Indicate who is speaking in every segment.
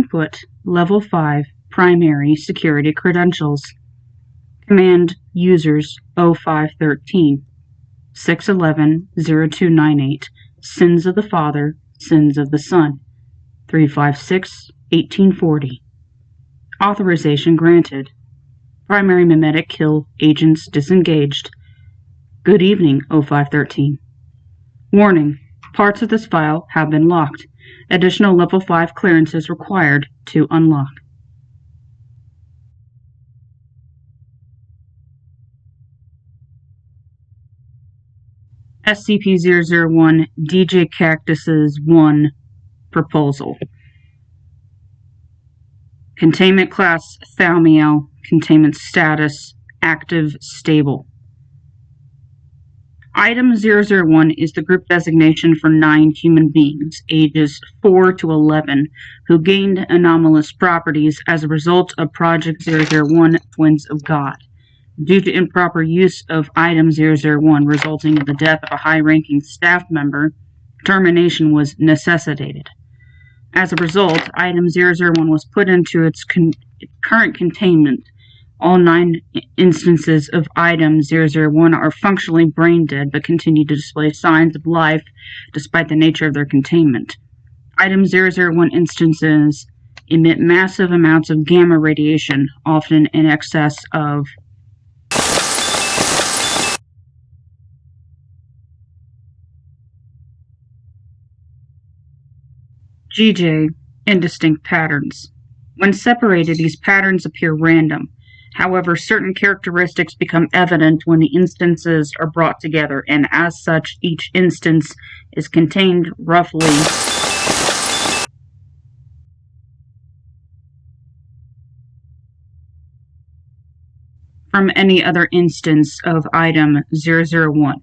Speaker 1: input Level 5 primary security credentials. Command users 0513 611-0298 Sins of the Father, Sins of the Son 356-1840. Authorization granted. Primary mimetic kill agents disengaged. Good evening, 0513. Warning. Parts of this file have been locked. Additional Level 5 clearances required to unlock. SCP-001 djkaktus 1 Proposal. Containment Class Thaumiel. Containment Status Active Stable. Item 001 is the group designation for 9 human beings, ages 4 to 11, who gained anomalous properties as a result of Project 001 Twins of God. Due to improper use of Item 001 resulting in the death of a high-ranking staff member, termination was necessitated. As a result, Item 001 was put into its current containment. All 9 instances of Item 001 are functionally brain dead but continue to display signs of life despite the nature of their containment. Item 001 instances emit massive amounts of gamma radiation, often in excess of GJ indistinct patterns. When separated, these patterns appear random. However, certain characteristics become evident when the instances are brought together, and as such, each instance is contained roughly from any other instance of Item 001.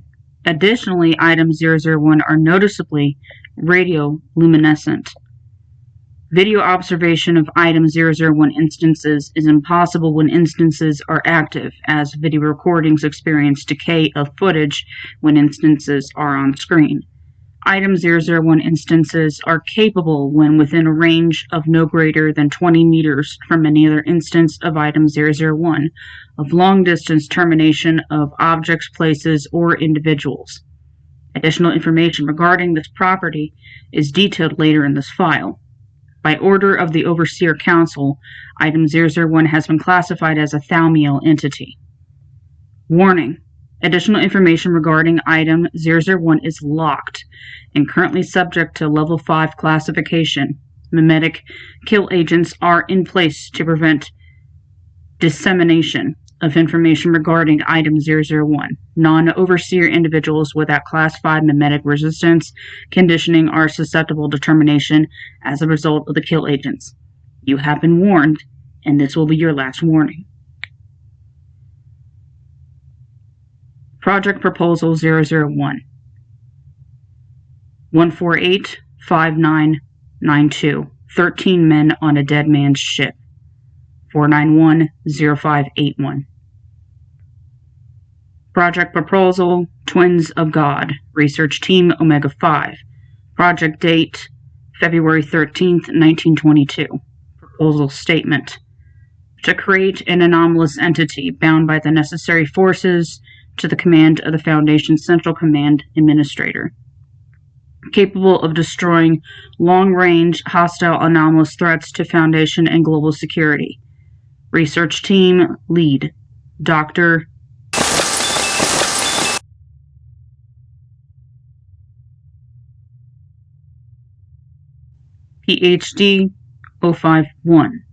Speaker 1: Additionally, Items 001 are noticeably radioluminescent. Video observation of Item 001 instances is impossible when instances are active, as video recordings experience decay of footage when instances are on screen. Item 001 instances are capable when within a range of no greater than 20 meters from any other instance of Item 001 of long-distance termination of objects, places, or individuals. Additional information regarding this property is detailed later in this file. By order of the Overseer Council, Item 001 has been classified as a Thaumiel entity. Warning. Additional information regarding Item 001 is locked and currently subject to Level 5 classification. Mimetic kill agents are in place to prevent dissemination of information regarding Item 001. Non-Overseer individuals without Class 5 mimetic resistance conditioning are susceptible to termination as a result of the kill agents. You have been warned, and this will be your last warning. Project Proposal 001 148-5992 13 men on a dead man's ship 491-0581. Project Proposal Twins of God Research Team Omega 5. Project Date February 13th, 1922. Proposal Statement: to create an anomalous entity bound by the necessary forces to the command of the Foundation's Central Command Administrator, capable of destroying long-range hostile anomalous threats to Foundation and global security. Research Team Lead Dr. PhD 051.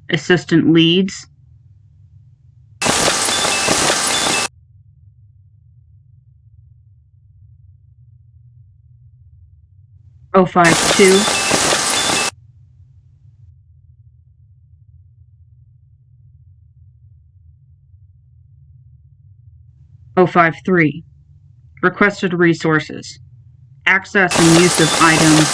Speaker 1: Assistant Leads (052) 053. Requested resources. Access and use of items.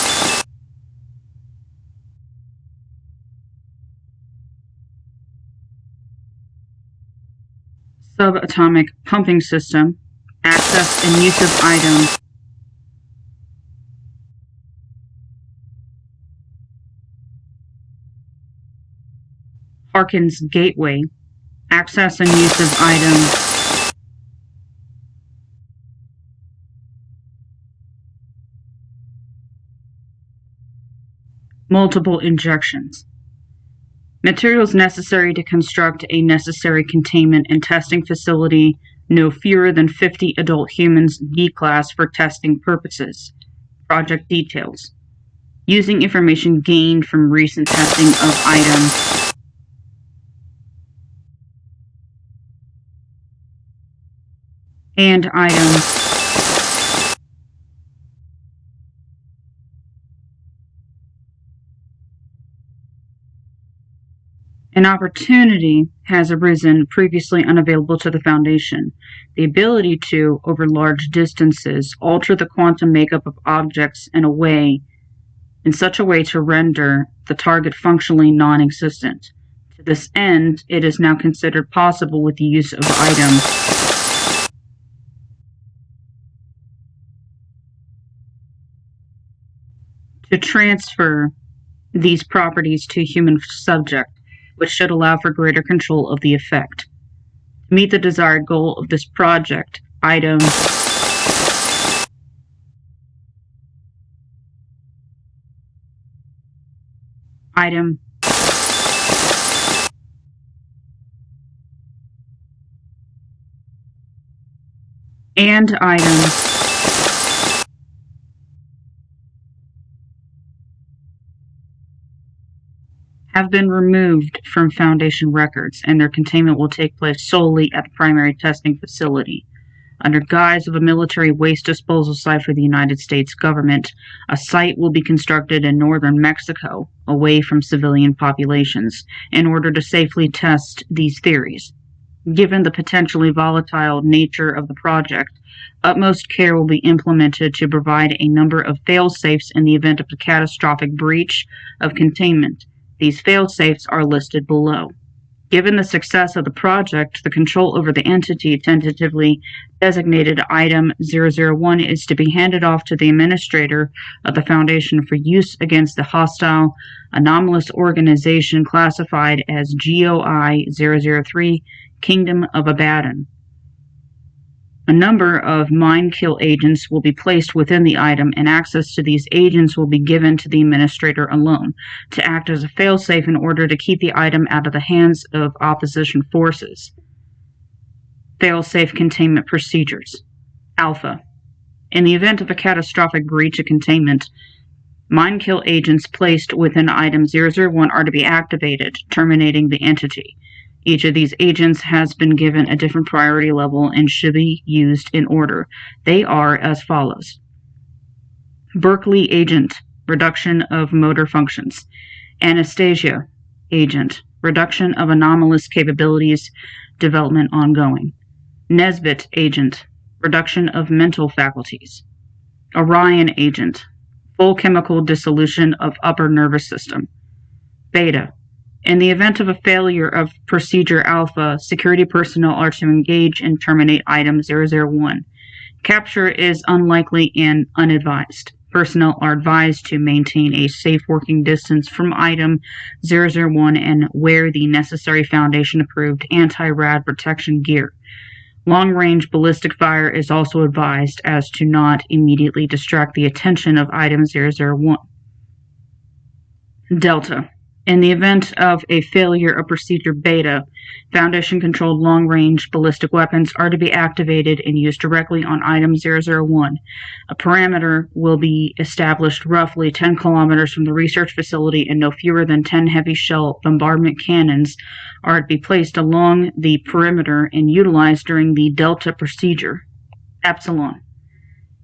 Speaker 1: Subatomic pumping system. Access and use of items. Harkin's Gateway, access and use of item multiple injections. Materials necessary to construct a necessary containment and testing facility, no fewer than 50 adult humans, D-class for testing purposes. Project details. Using information gained from recent testing of item and item an opportunity has arisen previously unavailable to the Foundation. The ability to, over large distances, alter the quantum makeup of objects in such a way to render the target functionally non-existent. To this end, it is now considered possible with the use of item to transfer these properties to a human subject, which should allow for greater control of the effect. To meet the desired goal of this project, item and item have been removed from Foundation records, and their containment will take place solely at the primary testing facility. Under guise of a military waste disposal site for the United States government, a site will be constructed in northern Mexico, away from civilian populations, in order to safely test these theories. Given the potentially volatile nature of the project, utmost care will be implemented to provide a number of fail-safes in the event of a catastrophic breach of containment. These fail-safes are listed below. Given the success of the project, the control over the entity tentatively designated Item 001 is to be handed off to the administrator of the Foundation for use against the hostile, anomalous organization classified as GOI 003, Kingdom of Abaddon. A number of mind kill agents will be placed within the item, and access to these agents will be given to the administrator alone, to act as a failsafe in order to keep the item out of the hands of opposition forces. Failsafe containment procedures. Alpha. In the event of a catastrophic breach of containment, mind kill agents placed within Item 001 are to be activated, terminating the entity. Each of these agents has been given a different priority level and should be used in order. They are as follows. Berkeley Agent, reduction of motor functions. Anastasia Agent, reduction of anomalous capabilities, development ongoing. Nesbit Agent, reduction of mental faculties. Orion Agent, full chemical dissolution of upper nervous system. Beta. In the event of a failure of Procedure Alpha, security personnel are to engage and terminate Item 001. Capture is unlikely and unadvised. Personnel are advised to maintain a safe working distance from Item 001 and wear the necessary Foundation-approved anti-rad protection gear. Long-range ballistic fire is also advised as to not immediately distract the attention of Item 001. Delta. In the event of a failure of Procedure Beta, Foundation-controlled long-range ballistic weapons are to be activated and used directly on Item 001. A parameter will be established roughly 10 kilometers from the research facility, and no fewer than 10 heavy shell bombardment cannons are to be placed along the perimeter and utilized during the Delta procedure. Epsilon.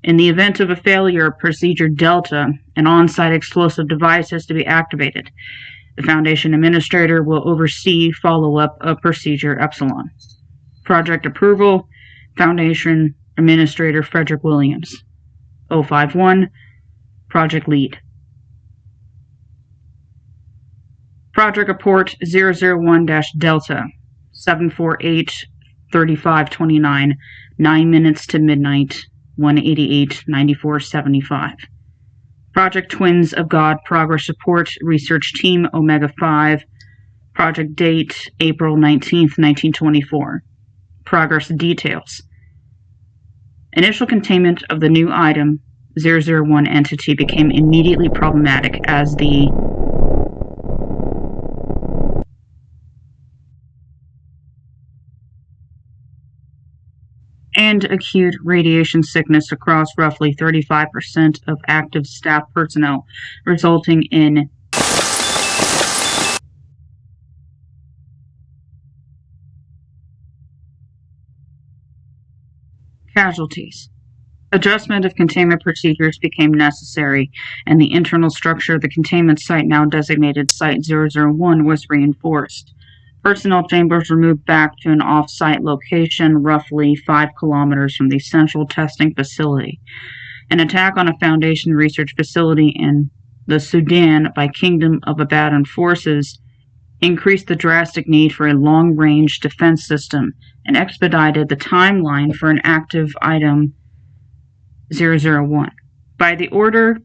Speaker 1: In the event of a failure of Procedure Delta, an on-site explosive device is to be activated. The Foundation Administrator will oversee follow-up of Procedure Epsilon. Project Approval, Foundation Administrator Frederick Williams. 051, Project Lead. Project Report 001-Delta, 748-3529, 9 minutes to midnight, 188-9475. Project Twins of God Progress Report, Research Team Omega 5, Project date, April 19th, 1924. Progress details. Initial containment of the new item 001 entity became immediately problematic as the and acute radiation sickness across roughly 35% of active staff personnel, resulting in casualties. Adjustment of containment procedures became necessary, and the internal structure of the containment site, now designated Site 001, was reinforced. Personnel chambers were moved back to an off-site location roughly 5 kilometers from the central testing facility. An attack on a Foundation research facility in the Sudan by Kingdom of Abadan forces increased the drastic need for a long-range defense system and expedited the timeline for an active item 001. By order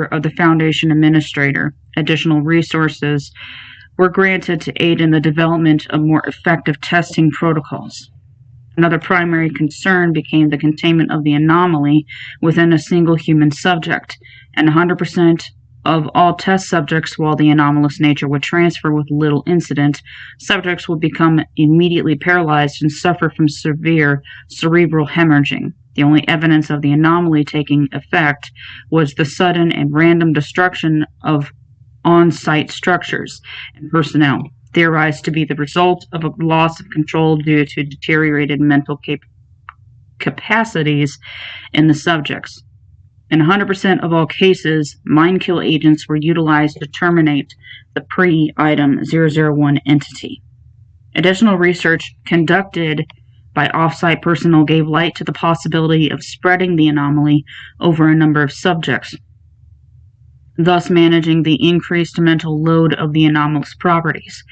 Speaker 1: of the Foundation administrator, additional resources were granted to aid in the development of more effective testing protocols. Another primary concern became the containment of the anomaly within a single human subject, and 100% of all test subjects, while the anomalous nature would transfer with little incident, subjects would become immediately paralyzed and suffer from severe cerebral hemorrhaging. The only evidence of the anomaly taking effect was the sudden and random destruction of on-site structures and personnel, theorized to be the result of a loss of control due to deteriorated mental capacities in the subjects. In 100% of all cases, mind kill agents were utilized to terminate the pre-item 001 entity. Additional research conducted by off-site personnel gave light to the possibility of spreading the anomaly over a number of subjects, thus managing the increased mental load of the anomalous properties.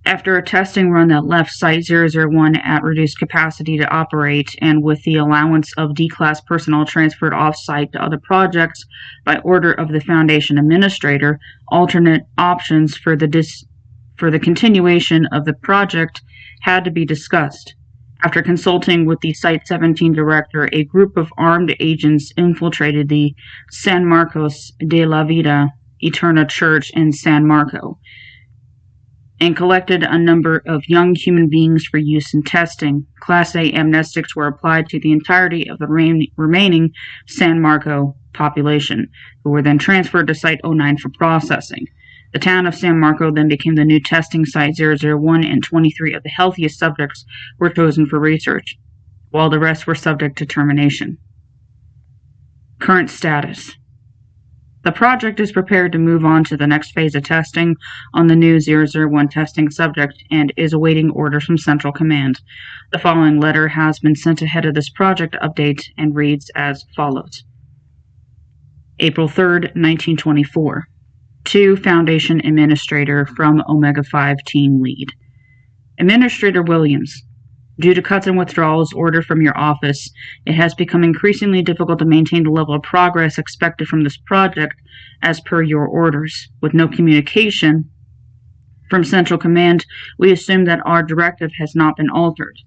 Speaker 1: After a testing run that left Site-001 at reduced capacity to operate, and with the allowance of D-Class personnel transferred off-site to other projects by order of the Foundation administrator, alternate options for the continuation of the project had to be discussed. After consulting with the Site-17 director, a group of armed agents infiltrated the San Marcos de la Vida Eterna Church in San Marco and collected a number of young human beings for use in testing. Class A amnestics were applied to the entirety of the remaining San Marco population, who were then transferred to Site-09 for processing. The town of San Marco then became the new testing site 001, and 23 of the healthiest subjects were chosen for research, while the rest were subject to termination. Current status. The project is prepared to move on to the next phase of testing on the new 001 testing subject and is awaiting orders from Central Command. The following letter has been sent ahead of this project update and reads as follows. April 3rd, 1924. To Foundation Administrator from Omega-5 Team Lead. Administrator Williams, due to cuts and withdrawals ordered from your office, it has become increasingly difficult to maintain the level of progress expected from this project as per your orders. With no communication from Central Command, we assume that our directive has not been altered.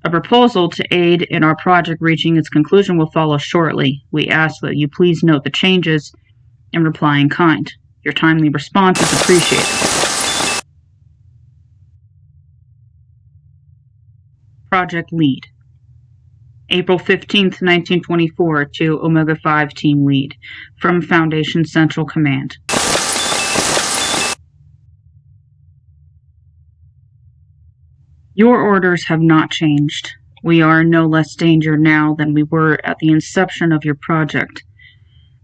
Speaker 1: A proposal to aid in our project reaching its conclusion will follow shortly. We ask that you please note the changes and reply in kind. Your timely response is appreciated. Project Lead. April 15th, 1924, to Omega-5 Team Lead, from Foundation Central Command. Your orders have not changed. We are in no less danger now than we were at the inception of your project.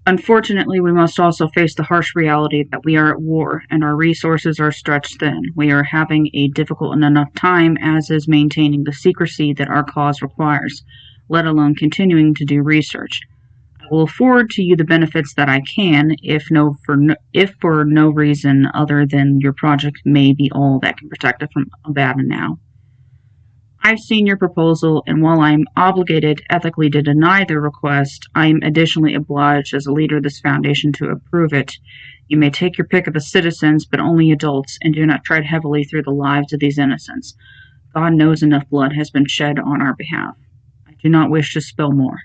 Speaker 1: Unfortunately, we must also face the harsh reality that we are at war and our resources are stretched thin. We are having a difficult enough time as is maintaining the secrecy that our cause requires, let alone continuing to do research. I will forward to you the benefits that I can, if for no reason other than your project may be all that can protect it from Abaddon now. I've seen your proposal, and while I'm obligated ethically to deny the request, I am additionally obliged as a leader of this foundation to approve it. You may take your pick of the citizens, but only adults, and do not tread heavily through the lives of these innocents. God knows enough blood has been shed on our behalf. I do not wish to spill more.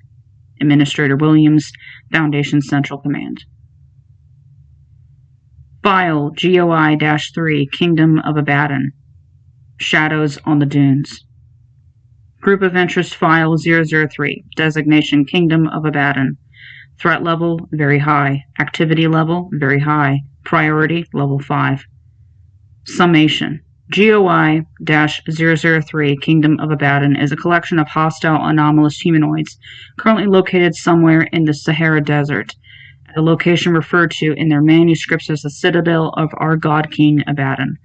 Speaker 1: Administrator Williams, Foundation Central Command. File GOI-3, Kingdom of Abaddon. Shadows on the Dunes. Group of Interest File 003, Designation Kingdom of Abaddon. Threat level, very high. Activity level, very high. Priority, level 5. Summation. GOI-003, Kingdom of Abaddon, is a collection of hostile anomalous humanoids currently located somewhere in the Sahara Desert, at a location referred to in their manuscripts as the Citadel of our God King Abaddon.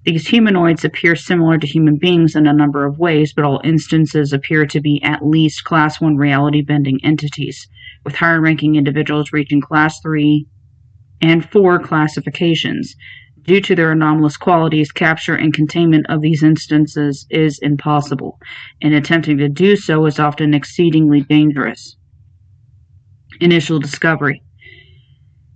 Speaker 1: These humanoids appear similar to human beings in a number of ways, but all instances appear to be at least Class 1 reality-bending entities, with higher-ranking individuals reaching Class 3 and 4 classifications. Due to their anomalous qualities, capture and containment of these instances is impossible, and attempting to do so is often exceedingly dangerous. Initial discovery.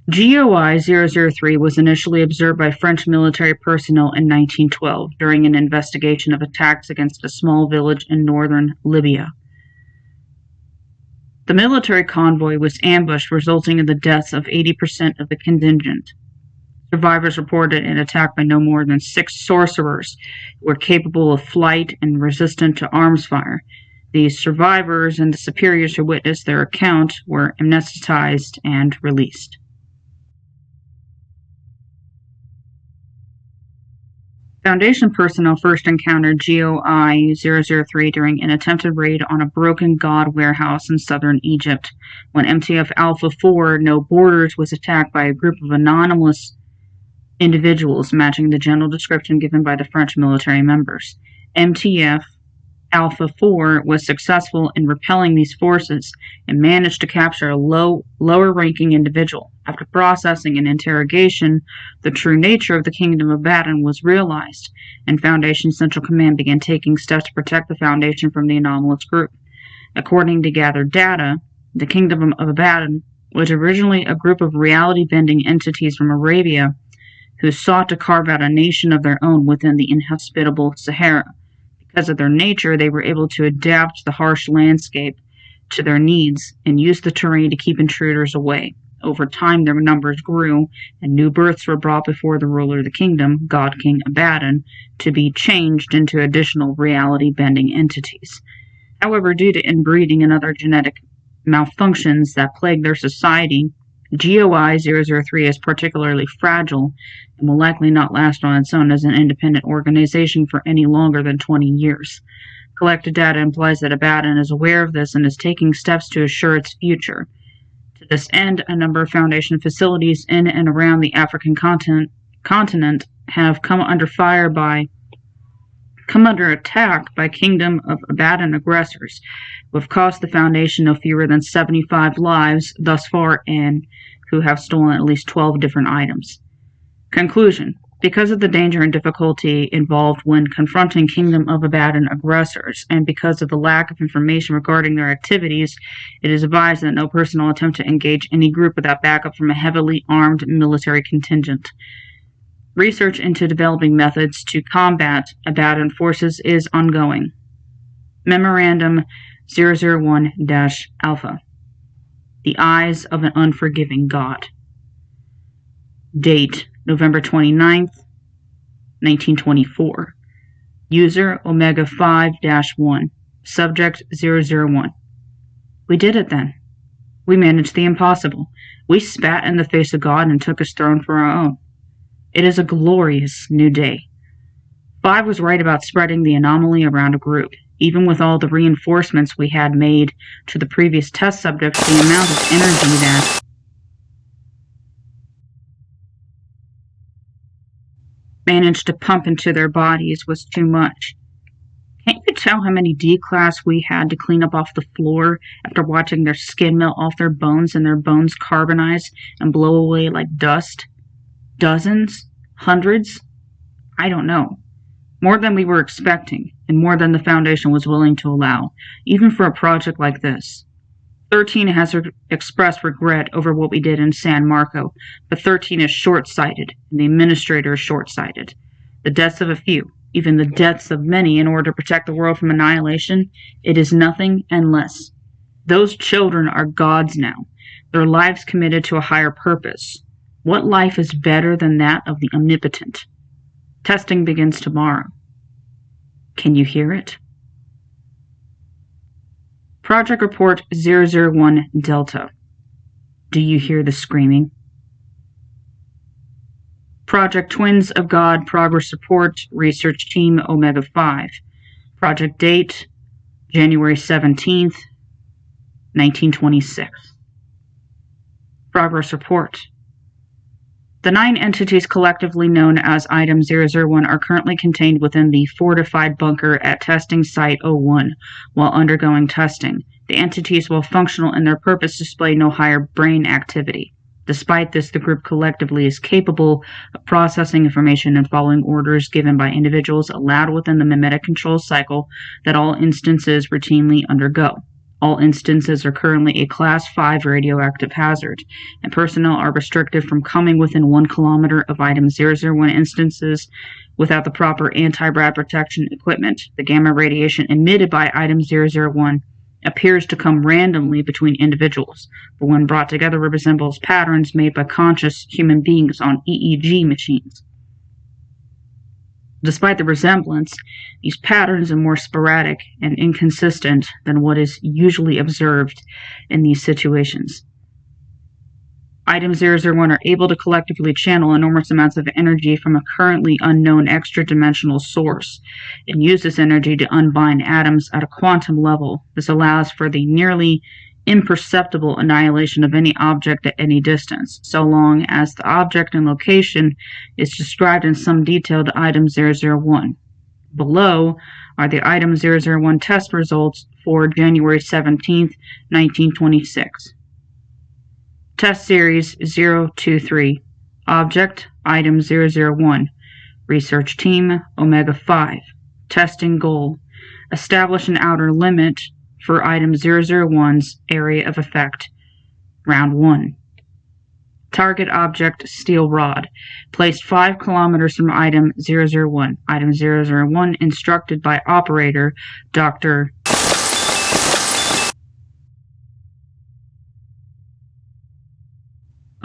Speaker 1: GOI-003 was initially observed by French military personnel in 1912 during an investigation of attacks against a small village in northern Libya. The military convoy was ambushed, resulting in the deaths of 80% of the contingent. Survivors reported an attack by no more than 6 sorcerers who were capable of flight and resistant to arms fire. These survivors and the superiors who witnessed their account were amnesticized and released. Foundation personnel first encountered GOI-003 during an attempted raid on a Broken God warehouse in southern Egypt, when MTF Alpha 4 No Borders was attacked by a group of anonymous individuals matching the general description given by the French military members. MTF Alpha 4 was successful in repelling these forces and managed to capture a lower-ranking individual. After processing and interrogation, the true nature of the Kingdom of Abaddon was realized, and Foundation Central Command began taking steps to protect the Foundation from the anomalous group. According to gathered data, the Kingdom of Abaddon was originally a group of reality-bending entities from Arabia who sought to carve out a nation of their own within the inhospitable Sahara. Because of their nature, they were able to adapt the harsh landscape to their needs and use the terrain to keep intruders away. Over time, their numbers grew, and new births were brought before the ruler of the kingdom, God King Abaddon, to be changed into additional reality-bending entities. However, due to inbreeding and other genetic malfunctions that plague their society, GOI-003 is particularly fragile and will likely not last on its own as an independent organization for any longer than 20 years. Collected data implies that Abaddon is aware of this and is taking steps to assure its future. To this end, a number of Foundation facilities in and around the African continent have come under attack by Kingdom of Abaddon aggressors, who have cost the Foundation no fewer than 75 lives thus far and who have stolen at least 12 different items. Conclusion. Because of the danger and difficulty involved when confronting Kingdom of Abaddon aggressors, and because of the lack of information regarding their activities, it is advised that no personal attempt to engage any group without backup from a heavily armed military contingent. Research into developing methods to combat Abaddon forces is ongoing. Memorandum 001-Alpha. The Eyes of an Unforgiving God. Date: November 29th, 1924. User Omega 5-1. Subject 001. We did it then. We managed the impossible. We spat in the face of God and took his throne for our own. It is a glorious new day. 5 was right about spreading the anomaly around a group. Even with all the reinforcements we had made to the previous test subjects, the amount of energy that managed to pump into their bodies was too much. Can't you tell how many D-class we had to clean up off the floor after watching their skin melt off their bones and their bones carbonize and blow away like dust? Dozens? Hundreds? I don't know. More than we were expecting, and more than the Foundation was willing to allow, even for a project like this. 13 has expressed regret over what we did in San Marco, but 13 is short-sighted, and the administrator is short-sighted. The deaths of a few, even the deaths of many in order to protect the world from annihilation, it is nothing and less. Those children are gods now, their lives committed to a higher purpose. What life is better than that of the omnipotent? Testing begins tomorrow. Can you hear it? Project Report 001 Delta. Do you hear the screaming? Project Twins of God Progress Report Research Team Omega 5. Project Date January 17th, 1926. Progress Report. The 9 entities collectively known as Item 001 are currently contained within the fortified bunker at Testing Site 01 while undergoing testing. The entities, while functional in their purpose, display no higher brain activity. Despite this, the group collectively is capable of processing information and following orders given by individuals allowed within the mimetic control cycle that all instances routinely undergo. All instances are currently a Class 5 radioactive hazard, and personnel are restricted from coming within 1 kilometer of Item 001 instances without the proper anti-rad protection equipment. The gamma radiation emitted by Item 001 appears to come randomly between individuals, but when brought together resembles patterns made by conscious human beings on EEG machines. Despite the resemblance, these patterns are more sporadic and inconsistent than what is usually observed in these situations. Items 001 are able to collectively channel enormous amounts of energy from a currently unknown extra-dimensional source and use this energy to unbind atoms at a quantum level. This allows for the nearly imperceptible annihilation of any object at any distance, so long as the object and location is described in some detail to Item 001. Below are the Item 001 test results for January 17, 1926. Test Series 023. Object, Item 001. Research Team, Omega 5. Testing Goal. Establish an outer limit for Item 001's area of effect. Round 1. Target Object, Steel Rod. Placed 5 kilometers from Item 001. Item 001 instructed by Operator, Dr.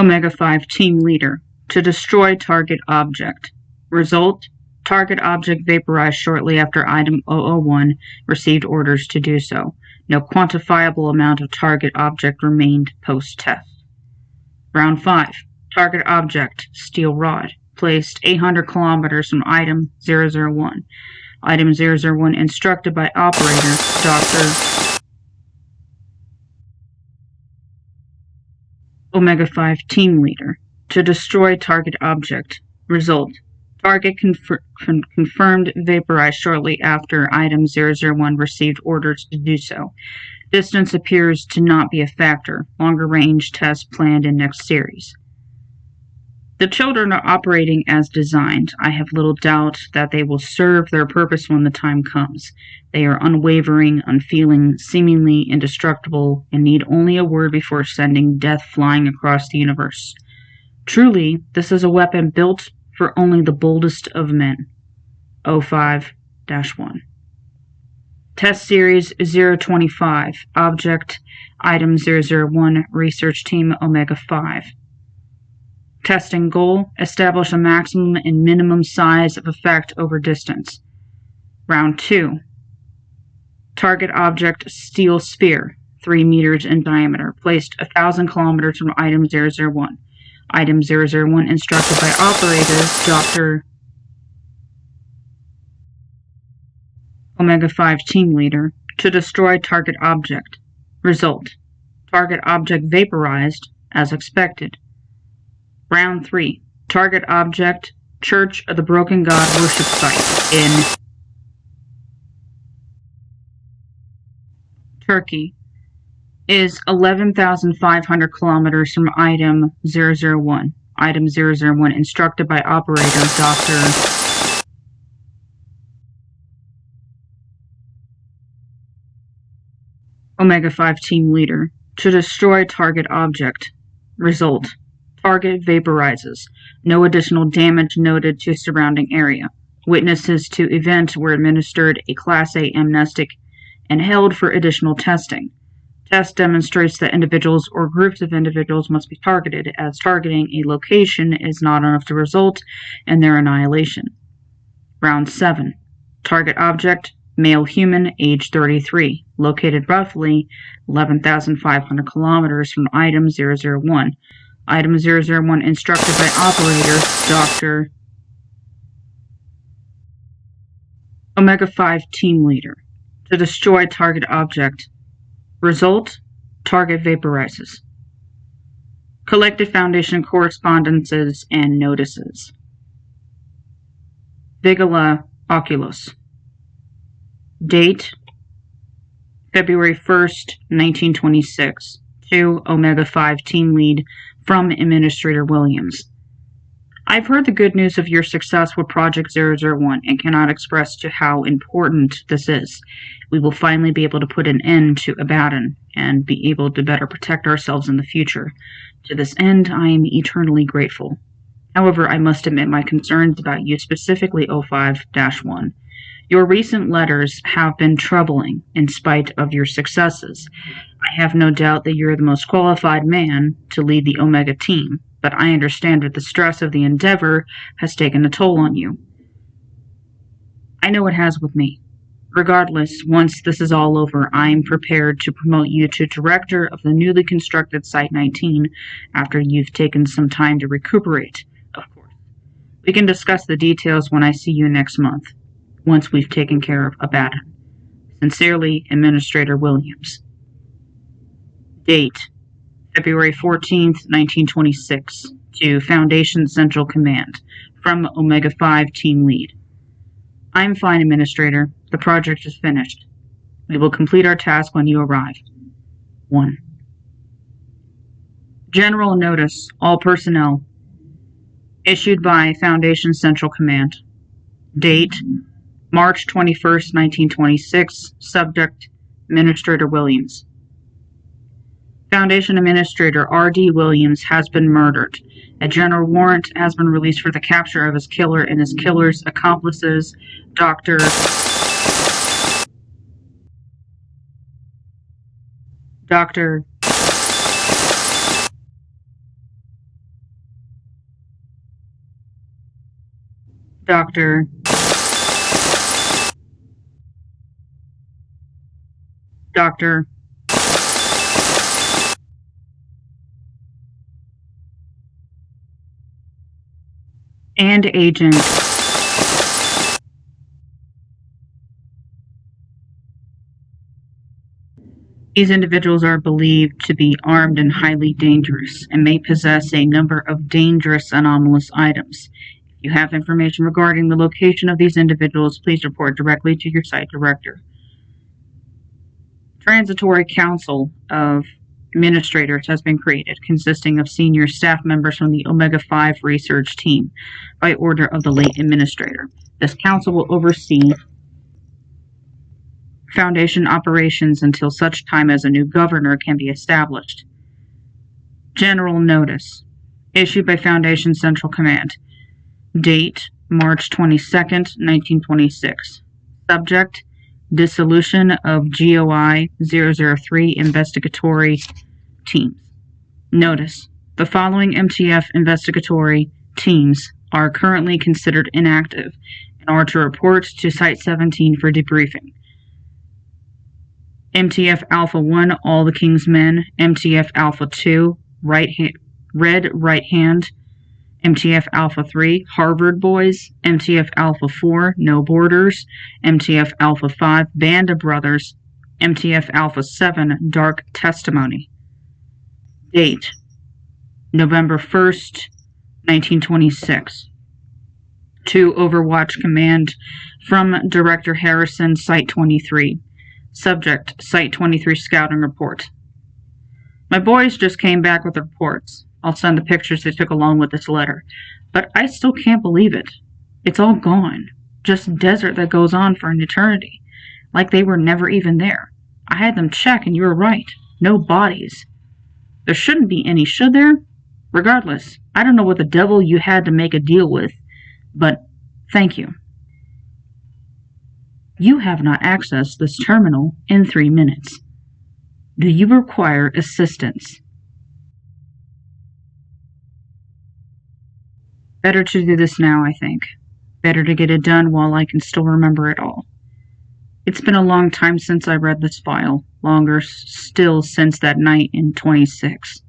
Speaker 1: Omega 5 Team Leader, to destroy target object. Result: target object vaporized shortly after Item 001 received orders to do so. No quantifiable amount of target object remained post-test. Round 5. Target object, Steel Rod, placed 800 kilometers from Item 001. Item 001 instructed by Operator, Dr. Omega 5 Team Leader, to destroy target object. Result: target confirmed vaporized shortly after Item 001 received orders to do so. Distance appears to not be a factor. Longer range tests planned in next series. The children are operating as designed. I have little doubt that they will serve their purpose when the time comes. They are unwavering, unfeeling, seemingly indestructible, and need only a word before sending death flying across the universe. Truly, this is a weapon built for only the boldest of men. 05-1. Test Series 025. Object, Item 001. Research Team Omega 5. Testing Goal: establish a maximum and minimum size of effect over distance. Round 2. Target object, Steel Sphere, 3 meters in diameter, placed 1,000 kilometers from Item 001. Item 001 instructed by Operator, Dr. Omega 5 Team Leader, to destroy target object. Result: target object vaporized, as expected. Round 3. Target object, Church of the Broken God Worship Site in Turkey, is 11,500 kilometers from Item 001. Item 001 instructed by Operator, Dr. Omega 5 Team Leader, To destroy target object. Result: target vaporizes. No additional damage noted to surrounding area. Witnesses to event were administered a Class A amnestic and held for additional testing. Test demonstrates that individuals or groups of individuals must be targeted, as targeting a location is not enough to result in their annihilation. Round 7. Target object: male human, age 33, located roughly 11,500 kilometers from Item 001. Item 001 instructed by operator Dr. Omega-5 Team Leader. To destroy target object. Result: target vaporizes. Collected Foundation correspondences and notices. Vigila Oculus. Date: February 1st, 1926. To Omega-5 Team Lead from Administrator Williams. I've heard the good news of your success with Project 001 and cannot express to how important this is. We will finally be able to put an end to Abaddon and be able to better protect ourselves in the future. To this end, I am eternally grateful. However, I must admit my concerns about you, specifically 05-1. Your recent letters have been troubling in spite of your successes. I have no doubt that you're the most qualified man to lead the Omega team, but I understand that the stress of the endeavor has taken a toll on you. I know it has with me. Regardless, once this is all over, I am prepared to promote you to Director of the newly constructed Site-19 after you've taken some time to recuperate, of course. We can discuss the details when I see you next month, once we've taken care of Abaddon. Sincerely, Administrator Williams. Date: February 14th, 1926. To Foundation Central Command. From Omega-5 Team Lead. I'm fine, Administrator. The project is finished. We will complete our task when you arrive. 1. General Notice. All personnel. Issued by Foundation Central Command. Date: March 21st, 1926. Subject: Administrator Williams. Foundation Administrator R.D. Williams has been murdered. A general warrant has been released for the capture of his killer and his killer's accomplices, Dr. and Agent These individuals are believed to be armed and highly dangerous and may possess a number of dangerous anomalous items. If you have information regarding the location of these individuals, please report directly to your site director. Transitory Council of Administrators has been created, consisting of senior staff members from the Omega-5 research team, by order of the late administrator. This council will oversee Foundation operations until such time as a new governor can be established. General Notice. Issued by Foundation Central Command. Date: March 22nd, 1926. Subject: Dissolution of GOI 003 investigatory teams. Notice: the following MTF investigatory teams are currently considered inactive and are to report to Site-17 for debriefing. MTF Alpha 1, All the King's Men. MTF Alpha 2, Red Right Hand. MTF Alpha 3, Harvard Boys. MTF Alpha 4, No Borders. MTF Alpha 5, Band of Brothers. MTF Alpha 7, Dark Testimony. Date: November 1st, 1926. To Overwatch Command from Director Harrison, Site-23. Subject: Site-23 Scouting Report. My boys just came back with the reports. I'll send the pictures they took along with this letter. But I still can't believe it. It's all gone. Just desert that goes on for an eternity. Like they were never even there. I had them check and you were right. No bodies. There shouldn't be any, should there? Regardless, I don't know what the devil you had to make a deal with, but thank you. You have not accessed this terminal in 3 minutes. Do you require assistance? Better to do this now, I think. Better to get it done while I can still remember it all. It's been a long time since I read this file, longer still since that night in 26.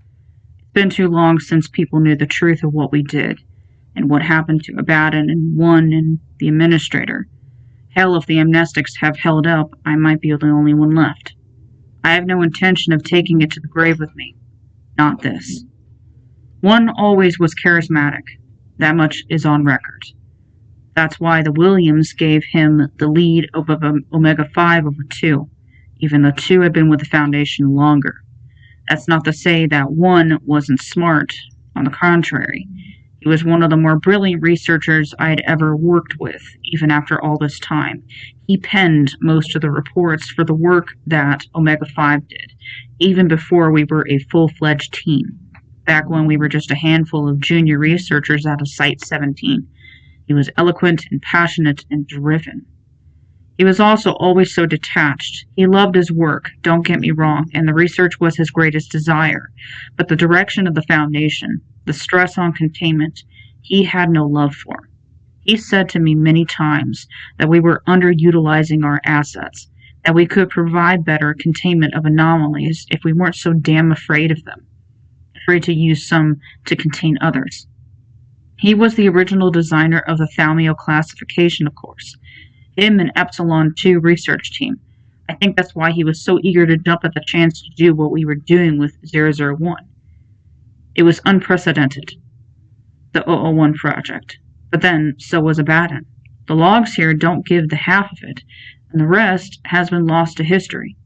Speaker 1: It's been too long since people knew the truth of what we did, and what happened to Abaddon and One and the Administrator. Hell, if the amnestics have held up, I might be the only one left. I have no intention of taking it to the grave with me. Not this. One always was charismatic. That much is on record. That's why the Williams gave him the lead of Omega-5 over 2, even though 2 had been with the Foundation longer. That's not to say that One wasn't smart. On the contrary, he was one of the more brilliant researchers I had ever worked with, even after all this time. He penned most of the reports for the work that Omega-5 did, even before we were a full-fledged team, back when we were just a handful of junior researchers out of Site-17. He was eloquent and passionate and driven. He was also always so detached. He loved his work, don't get me wrong, and the research was his greatest desire. But the direction of the Foundation, the stress on containment, he had no love for. He said to me many times that we were underutilizing our assets, that we could provide better containment of anomalies if we weren't so damn afraid of them, afraid to use some to contain others. He was the original designer of the Thalmio classification, of course. Him and Epsilon 2 research team. I think that's why he was so eager to jump at the chance to do what we were doing with 001. It was unprecedented, the 001 project. But then, so was Abaddon. The logs here don't give the half of it, and the rest has been lost to history.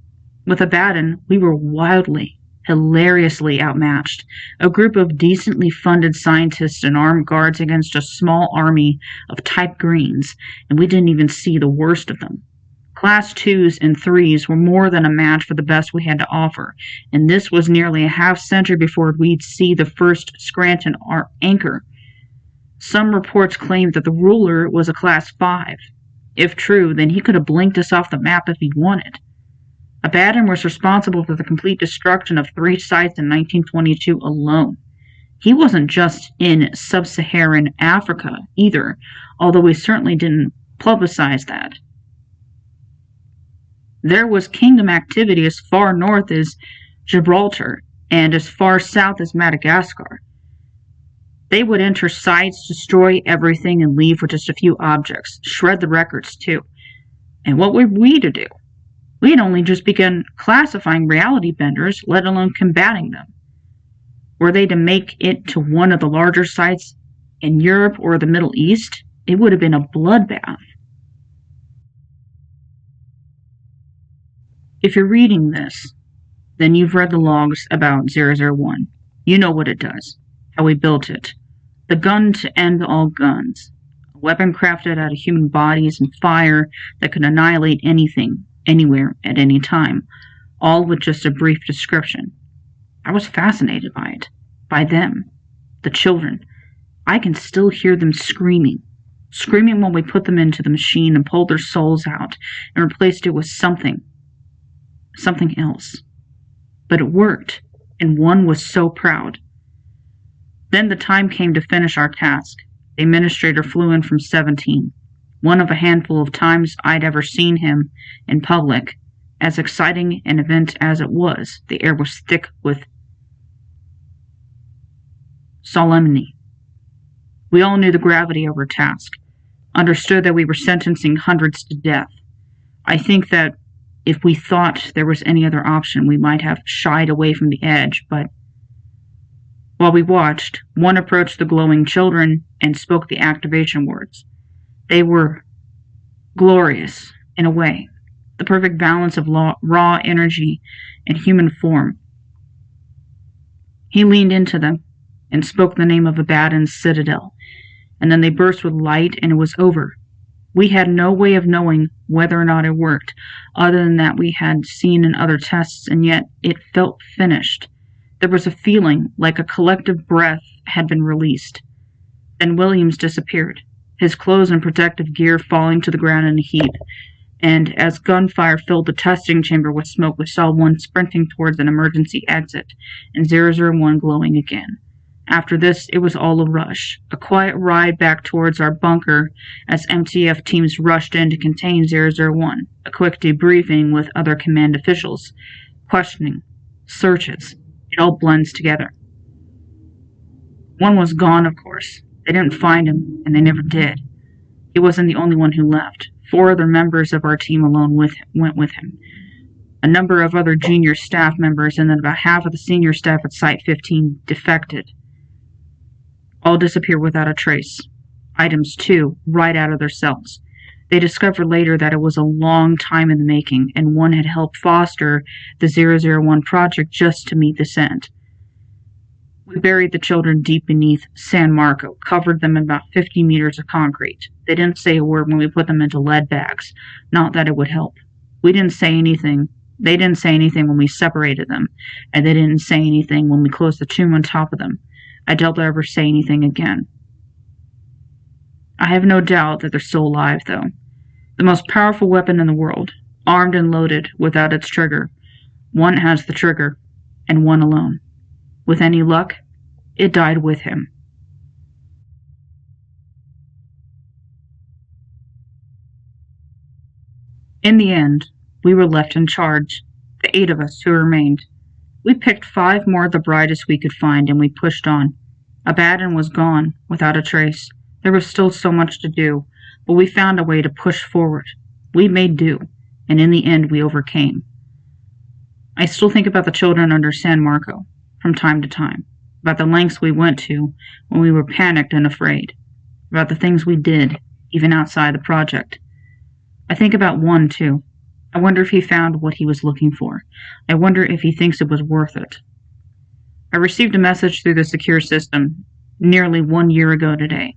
Speaker 1: With Abaddon, we were wildly, hilariously outmatched. A group of decently funded scientists and armed guards against a small army of type greens, and we didn't even see the worst of them. Class 2s and 3s were more than a match for the best we had to offer, and this was nearly a half-century before we'd see the first Scranton anchor. Some reports claimed that the ruler was a Class 5. If true, then he could have blinked us off the map if he wanted. Abaddon was responsible for the complete destruction of 3 sites in 1922 alone. He wasn't just in sub-Saharan Africa either, although we certainly didn't publicize that. There was kingdom activity as far north as Gibraltar and as far south as Madagascar. They would enter sites, destroy everything, and leave with just a few objects, shred the records too. And what were we to do? We had only just begun classifying reality benders, let alone combating them. Were they to make it to one of the larger sites in Europe or the Middle East, it would have been a bloodbath. If you're reading this, then you've read the logs about 001. You know what it does, how we built it. The gun to end all guns. A weapon crafted out of human bodies and fire that could annihilate anything, anywhere, at any time, all with just a brief description. I was fascinated by it, by them, the children. I can still hear them screaming when we put them into the machine and pulled their souls out and replaced it with something else. But it worked, and One was so proud. Then the time came to finish our task. The administrator flew in from 17. One of a handful of times I'd ever seen him in public. As exciting an event as it was, the air was thick with solemnity. We all knew the gravity of our task, understood that we were sentencing hundreds to death. I think that if we thought there was any other option, we might have shied away from the edge, but while we watched, One approached the glowing children and spoke the activation words. They were glorious, in a way, the perfect balance of raw energy and human form. He leaned into them and spoke the name of Abaddon's citadel, and then they burst with light and it was over. We had no way of knowing whether or not it worked, other than that we had seen in other tests, and yet it felt finished. There was a feeling like a collective breath had been released. Then Williams disappeared, his clothes and protective gear falling to the ground in a heap, and as gunfire filled the testing chamber with smoke, we saw one sprinting towards an emergency exit, and 001 glowing again. After this, it was all a rush, a quiet ride back towards our bunker as MTF teams rushed in to contain 001, a quick debriefing with other command officials, questioning, searches. It all blends together. One was gone, of course. They didn't find him, and they never did. He wasn't the only one who left. 4 other members of our team alone went with him. A number of other junior staff members, and then about half of the senior staff at Site 15 defected. All disappeared without a trace. Items, too, right out of their cells. They discovered later that it was a long time in the making, and one had helped foster the 001 project just to meet this end. We buried the children deep beneath San Marco, covered them in about 50 meters of concrete. They didn't say a word when we put them into lead bags, not that it would help. We didn't say anything. They didn't say anything when we separated them, and they didn't say anything when we closed the tomb on top of them. I doubt they'll ever say anything again. I have no doubt that they're still alive, though. The most powerful weapon in the world, armed and loaded without its trigger. One has the trigger, and one alone. With any luck, it died with him. In the end, we were left in charge, the 8 of us who remained. We picked 5 more of the brightest we could find, and we pushed on. Abaddon was gone, without a trace. There was still so much to do, but we found a way to push forward. We made do, and in the end we overcame. I still think about the children under San Marco, from time to time, about the lengths we went to when we were panicked and afraid, about the things we did, even outside the project. I think about one, too. I wonder if he found what he was looking for. I wonder if he thinks it was worth it. I received a message through the secure system nearly 1 year ago today.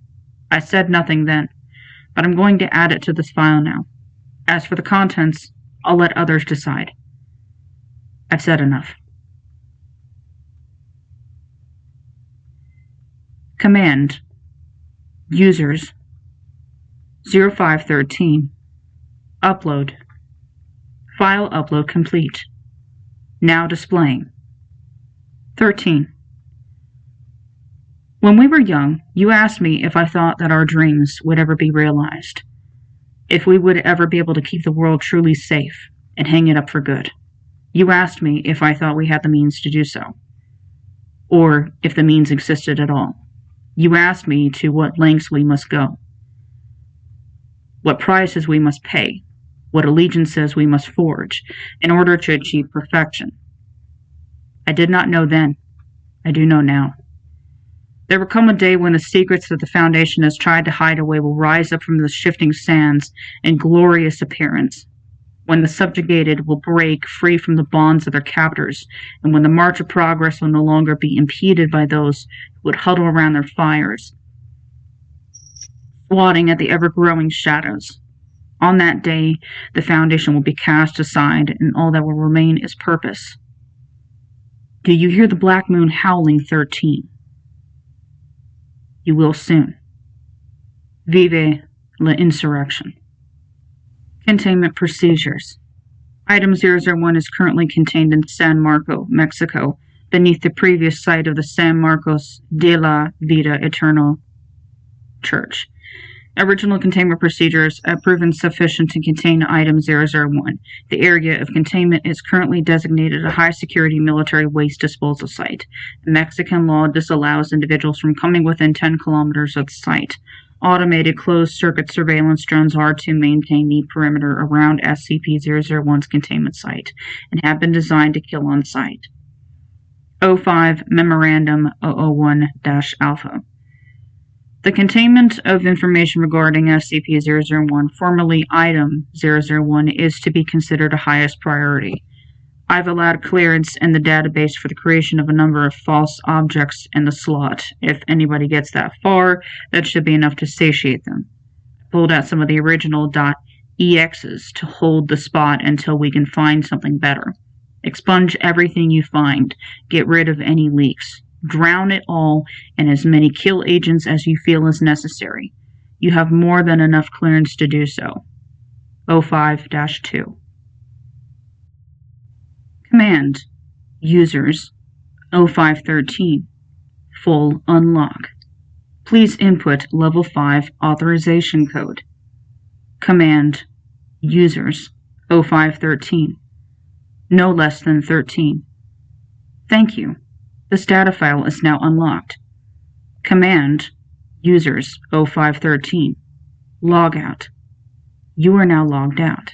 Speaker 1: I said nothing then, but I'm going to add it to this file now. As for the contents, I'll let others decide. I've said enough. Command. Users. 0513. Upload. File upload complete. Now displaying. 13. When we were young, you asked me if I thought that our dreams would ever be realized, if we would ever be able to keep the world truly safe and hang it up for good. You asked me if I thought we had the means to do so, or if the means existed at all. You asked me to what lengths we must go, what prices we must pay, what allegiances we must forge in order to achieve perfection. I did not know then. I do know now. There will come a day when the secrets that the Foundation has tried to hide away will rise up from the shifting sands in glorious appearance, when the subjugated will break free from the bonds of their captors, and when the march of progress will no longer be impeded by those who would huddle around their fires, swatting at the ever-growing shadows. On that day, the Foundation will be cast aside, and all that will remain is purpose. Do you hear the black moon howling 13? You will soon. Vive la insurrection. Containment procedures. Item 001 is currently contained in San Marco, Mexico, beneath the previous site of the San Marcos de la Vida Eterna Church. Original containment procedures have proven sufficient to contain Item 001. The area of containment is currently designated a high-security military waste disposal site. Mexican law disallows individuals from coming within 10 kilometers of the site. Automated closed-circuit surveillance drones are to maintain the perimeter around SCP-001's containment site and have been designed to kill on site. 05 Memorandum 001-Alpha. The containment of information regarding SCP-001, formerly Item 001, is to be considered a highest priority. I've allowed clearance in the database for the creation of a number of false objects in the slot. If anybody gets that far, that should be enough to satiate them. Pulled out some of the original .exes to hold the spot until we can find something better. Expunge everything you find. Get rid of any leaks. Drown it all in as many kill agents as you feel is necessary. You have more than enough clearance to do so. 05-2. Command: Users 0513. Full unlock. Please input Level 5 authorization code. Command: Users 0513. No less than 13. Thank you. This data file is now unlocked. Command: Users 0513. Log out. You are now logged out.